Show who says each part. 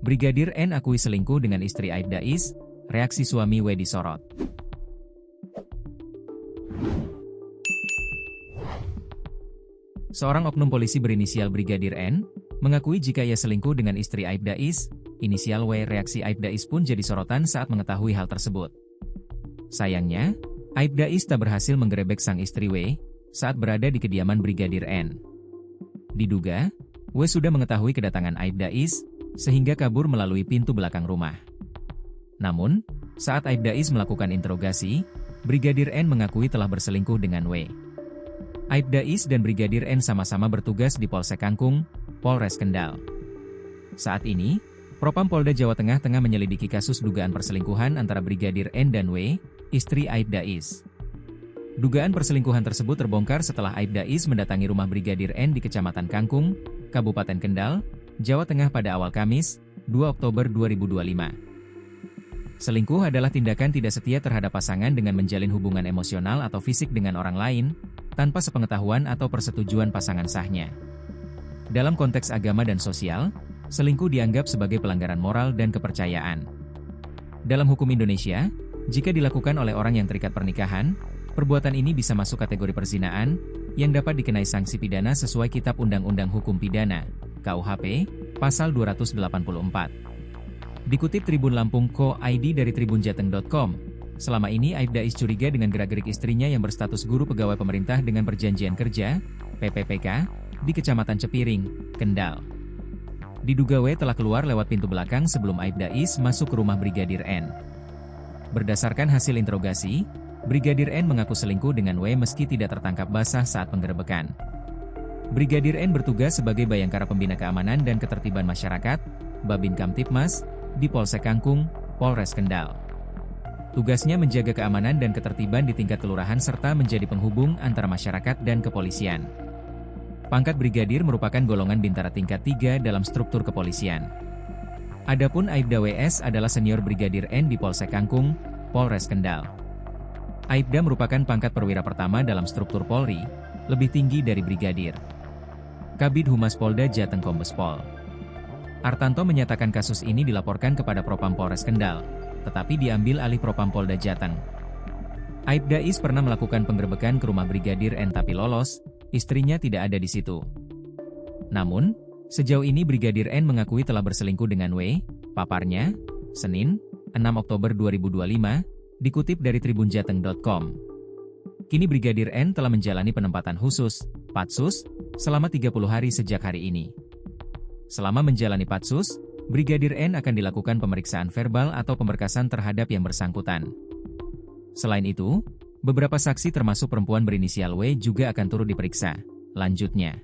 Speaker 1: Brigadir N akui selingkuh dengan istri Aibda Is, reaksi suami W disorot. Seorang oknum polisi berinisial Brigadir N, mengakui jika ia selingkuh dengan istri Aibda Is, inisial W. Reaksi Aibda Is pun jadi sorotan saat mengetahui hal tersebut. Sayangnya, Aibda Is tak berhasil menggerebek sang istri W, saat berada di kediaman Brigadir N. Diduga, W sudah mengetahui kedatangan Aibda Is, sehingga kabur melalui pintu belakang rumah. Namun, saat Aibda Is melakukan interogasi, Brigadir N mengakui telah berselingkuh dengan W. Aibda Is dan Brigadir N sama-sama bertugas di Polsek Kangkung, Polres Kendal. Saat ini, Propam Polda Jawa Tengah tengah menyelidiki kasus dugaan perselingkuhan antara Brigadir N dan W, istri Aibda Is. Dugaan perselingkuhan tersebut terbongkar setelah Aibda Is mendatangi rumah Brigadir N di Kecamatan Kangkung, Kabupaten Kendal, Jawa Tengah pada awal Kamis, 2 Oktober 2025. Selingkuh adalah tindakan tidak setia terhadap pasangan dengan menjalin hubungan emosional atau fisik dengan orang lain, tanpa sepengetahuan atau persetujuan pasangan sahnya. Dalam konteks agama dan sosial, selingkuh dianggap sebagai pelanggaran moral dan kepercayaan. Dalam hukum Indonesia, jika dilakukan oleh orang yang terikat pernikahan, perbuatan ini bisa masuk kategori perzinaan, yang dapat dikenai sanksi pidana sesuai Kitab Undang-Undang Hukum Pidana, KUHP, Pasal 284. Dikutip Tribun Lampung Co.id dari tribunjateng.com, selama ini Aibda Is curiga dengan gerak-gerik istrinya yang berstatus guru pegawai pemerintah dengan perjanjian kerja, PPPK, di Kecamatan Cepiring, Kendal. Diduga W telah keluar lewat pintu belakang sebelum Aibda Is masuk ke rumah Brigadir N. Berdasarkan hasil interogasi, Brigadir N mengaku selingkuh dengan W meski tidak tertangkap basah saat penggerebekan. Brigadir N bertugas sebagai Bayangkara Pembina Keamanan dan Ketertiban Masyarakat, Babin Kamtipmas, di Polsek Kangkung, Polres Kendal. Tugasnya menjaga keamanan dan ketertiban di tingkat kelurahan serta menjadi penghubung antara masyarakat dan kepolisian. Pangkat brigadir merupakan golongan bintara tingkat 3 dalam struktur kepolisian. Adapun Aibda WS adalah senior Brigadir N di Polsek Kangkung, Polres Kendal. Aibda merupakan pangkat perwira pertama dalam struktur Polri, lebih tinggi dari brigadir. Kabid Humas Polda Jateng Kombes Pol Artanto menyatakan kasus ini dilaporkan kepada Propam Polres Kendal, tetapi diambil alih Propam Polda Jateng. Aibda Is pernah melakukan penggerebekan ke rumah Brigadir N tapi lolos, istrinya tidak ada di situ. Namun, sejauh ini Brigadir N mengakui telah berselingkuh dengan W, paparnya, Senin, 6 Oktober 2025, dikutip dari tribunjateng.com. Kini Brigadir N telah menjalani penempatan khusus, Patsus, selama 30 hari sejak hari ini. Selama menjalani Patsus, Brigadir N akan dilakukan pemeriksaan verbal atau pemberkasan terhadap yang bersangkutan. Selain itu, beberapa saksi termasuk perempuan berinisial W juga akan turut diperiksa. Lanjutnya.